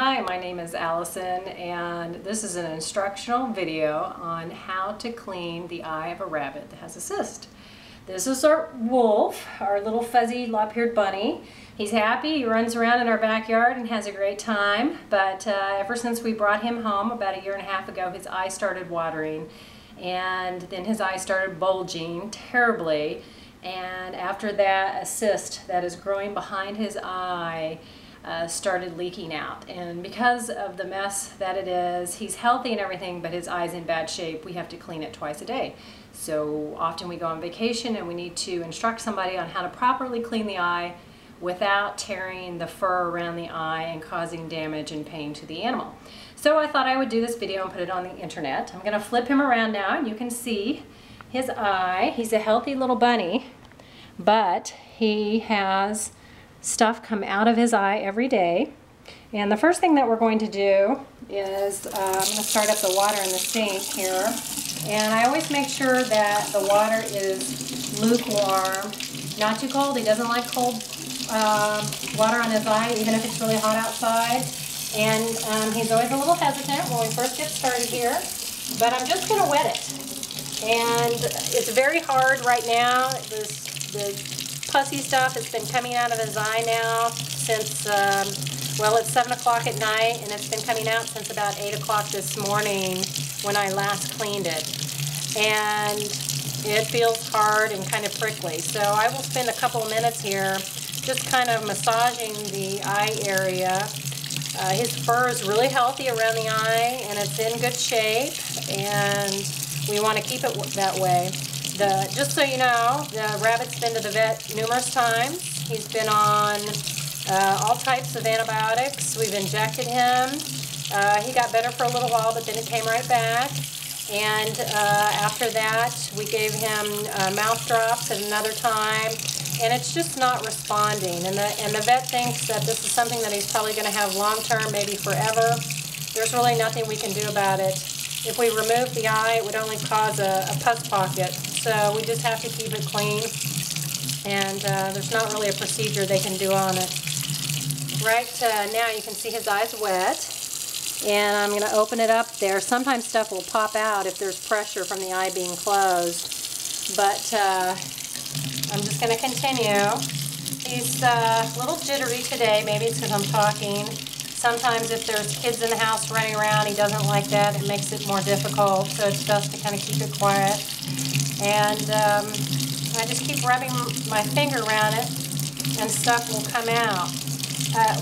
Hi, my name is Allison, and this is an instructional video on how to clean the eye of a rabbit that has a cyst. This is our wolf, our little fuzzy lop-eared bunny. He's happy, he runs around in our backyard and has a great time, but ever since we brought him home about a year and a half ago, his eye started watering, and then his eye started bulging terribly, and after that, a cyst that is growing behind his eye started leaking out. And because of the mess that it is, he's healthy and everything, but his eye's in bad shape. We have to clean it twice a day. So often we go on vacation and we need to instruct somebody on how to properly clean the eye without tearing the fur around the eye and causing damage and pain to the animal. So I thought I would do this video and put it on the internet. I'm going to flip him around now and you can see his eye. He's a healthy little bunny, but he has stuff come out of his eye every day. And the first thing that we're going to do is I'm going to start up the water in the sink here. And I always make sure that the water is lukewarm, not too cold. He doesn't like cold water on his eye, even if it's really hot outside. And he's always a little hesitant when we first get started here. But I'm just going to wet it. And it's very hard right now. The pussy stuff has been coming out of his eye now since, well, it's 7 o'clock at night, and it's been coming out since about 8 o'clock this morning when I last cleaned it. And it feels hard and kind of prickly. So I will spend a couple of minutes here just kind of massaging the eye area. His fur is really healthy around the eye, and it's in good shape, and we want to keep it that way. Just so you know, the rabbit's been to the vet numerous times. He's been on all types of antibiotics. We've injected him. He got better for a little while, but then it came right back. And after that, we gave him mouth drops at another time, and it's just not responding. And the vet thinks that this is something that he's probably going to have long-term, maybe forever. There's really nothing we can do about it. If we remove the eye, it would only cause a pus pocket. So we just have to keep it clean, and there's not really a procedure they can do on it. Right now you can see his eye's wet, and I'm going to open it up there. Sometimes stuff will pop out if there's pressure from the eye being closed, but I'm just going to continue. He's a little jittery today. Maybe it's because I'm talking. Sometimes if there's kids in the house running around, he doesn't like that. It makes it more difficult, so it's best to kind of keep it quiet. And I just keep rubbing my finger around it, and stuff will come out.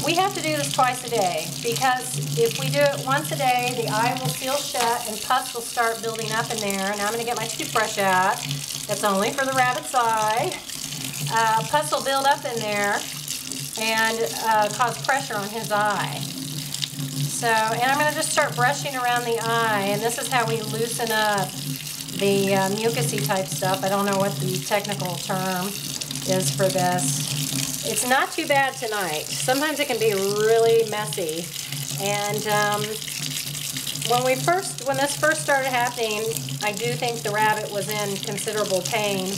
We have to do this twice a day, because if we do it once a day, the eye will seal shut and pus will start building up in there. Now I'm going to get my toothbrush out. That's only for the rabbit's eye. Pus will build up in there and cause pressure on his eye. So, and I'm going to just start brushing around the eye, and this is how we loosen up the mucusy type stuff. I don't know what the technical term is for this. It's not too bad tonight. Sometimes it can be really messy. And when this first started happening, I do think the rabbit was in considerable pain.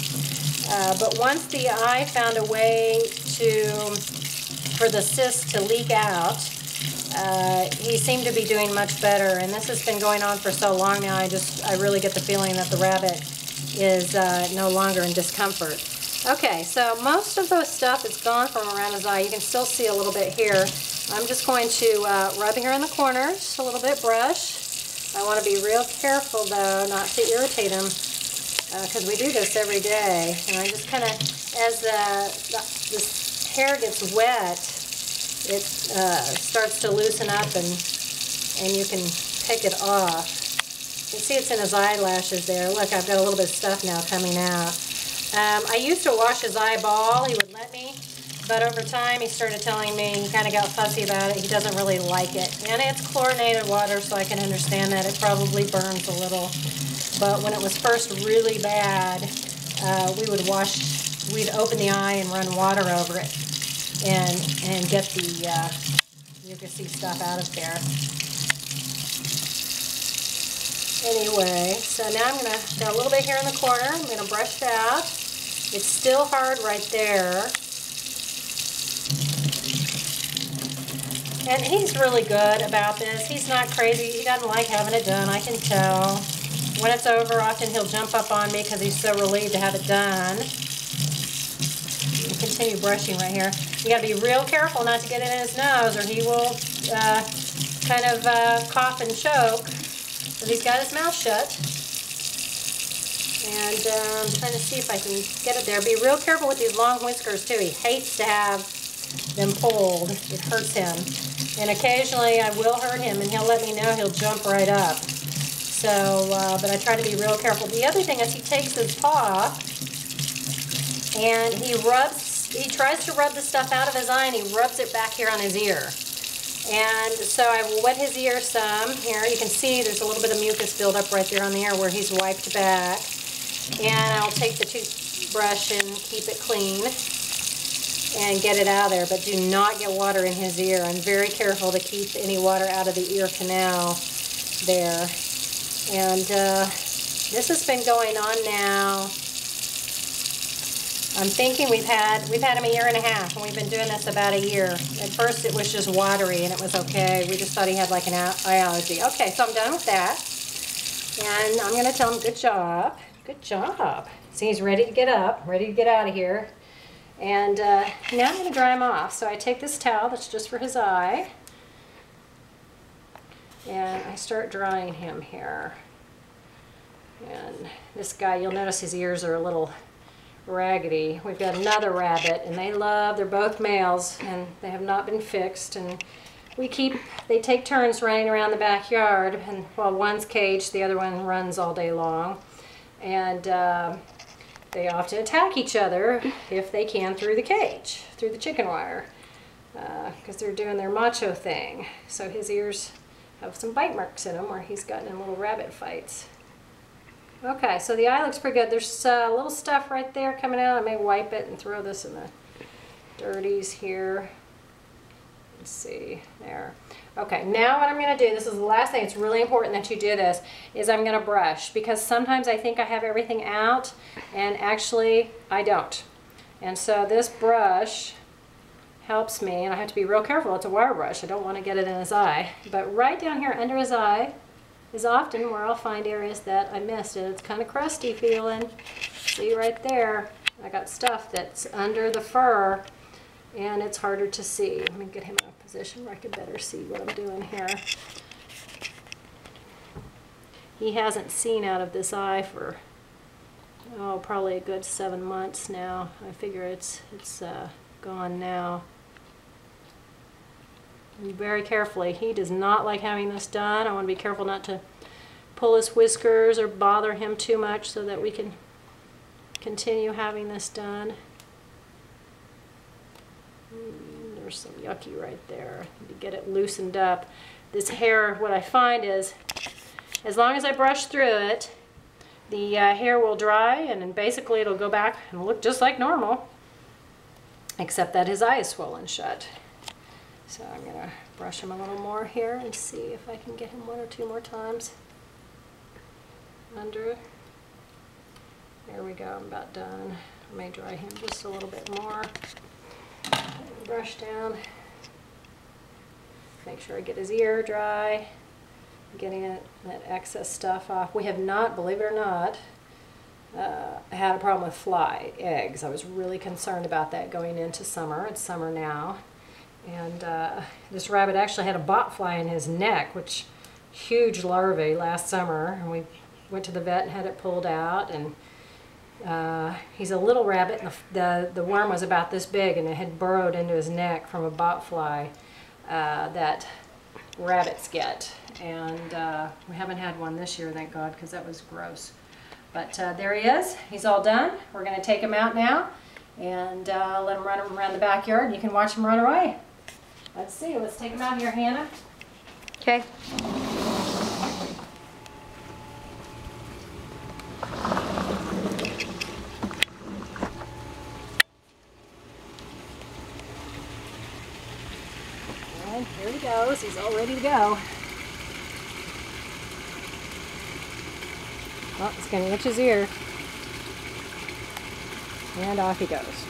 But once the eye found a way for the cyst to leak out, he seemed to be doing much better, and this has been going on for so long now. I really get the feeling that the rabbit is no longer in discomfort. Okay, so most of the stuff is gone from around his eye. You can still see a little bit here. I'm just going to rub here in the corners a little bit, brush. I want to be real careful though not to irritate him, because we do this every day. And I just kind of, as this hair gets wet, it starts to loosen up, and you can pick it off. You can see it's in his eyelashes there. Look, I've got a little bit of stuff now coming out. I used to wash his eyeball. He would let me, but over time he started telling me he kind of got fussy about it. He doesn't really like it. And it's chlorinated water, so I can understand that. It probably burns a little. But when it was first really bad, we'd open the eye and run water over it and get the mucusy stuff out of there. Anyway, so now I'm going to got a little bit here in the corner. I'm going to brush that. It's still hard right there. And he's really good about this. He's not crazy. He doesn't like having it done, I can tell. When it's over, often he'll jump up on me because he's so relieved to have it done. We'll continue brushing right here. You got to be real careful not to get it in his nose, or he will kind of cough and choke. But he's got his mouth shut. And I'm trying to see if I can get it there. Be real careful with these long whiskers too. He hates to have them pulled. It hurts him. And occasionally I will hurt him and he'll let me know. He'll jump right up. So, but I try to be real careful. The other thing is he takes his paw and he tries to rub the stuff out of his eye and he rubs it back here on his ear. And so I will wet his ear some. Here you can see there's a little bit of mucus buildup right there on the ear where he's wiped back. And I'll take the toothbrush and keep it clean and get it out of there. But do not get water in his ear. I'm very careful to keep any water out of the ear canal there. And this has been going on now. I'm thinking we've had him a year and a half, and we've been doing this about a year. At first it was just watery, and it was okay. We just thought he had like an eye allergy. Okay, so I'm done with that. And I'm going to tell him, good job. Good job. See, he's ready to get up, ready to get out of here. And now I'm going to dry him off. So I take this towel that's just for his eye, and I start drying him here. And this guy, you'll notice his ears are a little raggedy. We've got another rabbit, and they're both males, and they have not been fixed. And they take turns running around the backyard, and while one's caged, the other one runs all day long. And they often attack each other if they can through the cage, through the chicken wire, because they're doing their macho thing. So his ears have some bite marks in them where he's gotten in little rabbit fights. Okay, so the eye looks pretty good. There's little stuff right there coming out. I may wipe it and throw this in the dirties here. Let's see, there. Okay, now what I'm going to do, this is the last thing, it's really important that you do this, is I'm going to brush, because sometimes I think I have everything out, and actually I don't. And so this brush helps me, and I have to be real careful. It's a wire brush. I don't want to get it in his eye. But right down here under his eye is often where I'll find areas that I missed, and it's kind of crusty feeling. See right there, I got stuff that's under the fur, and it's harder to see. Let me get him in a position where I can better see what I'm doing here. He hasn't seen out of this eye for, oh, probably a good 7 months now. I figure it's gone now. And very carefully. He does not like having this done. I want to be careful not to pull his whiskers or bother him too much so that we can continue having this done. There's some yucky right there. To get it loosened up. This hair, what I find is, as long as I brush through it, the hair will dry, and then basically it'll go back and look just like normal, except that his eye is swollen shut. So I'm going to brush him a little more here and see if I can get him 1 or 2 more times under. There we go, I'm about done. I may dry him just a little bit more. Brush down. Make sure I get his ear dry. Getting that excess stuff off. We have not, believe it or not, had a problem with fly eggs. I was really concerned about that going into summer. It's summer now. And this rabbit actually had a botfly in his neck, which huge larvae last summer. And we went to the vet and had it pulled out. And he's a little rabbit, and the worm was about this big, and it had burrowed into his neck from a botfly that rabbits get. And we haven't had one this year, thank God, because that was gross. But there he is. He's all done. We're going to take him out now and let him run around the backyard. You can watch him run away. Let's see. Let's take him out here, Hannah. Okay. And here he goes. He's all ready to go. Oh, it's going to itch his ear. And off he goes.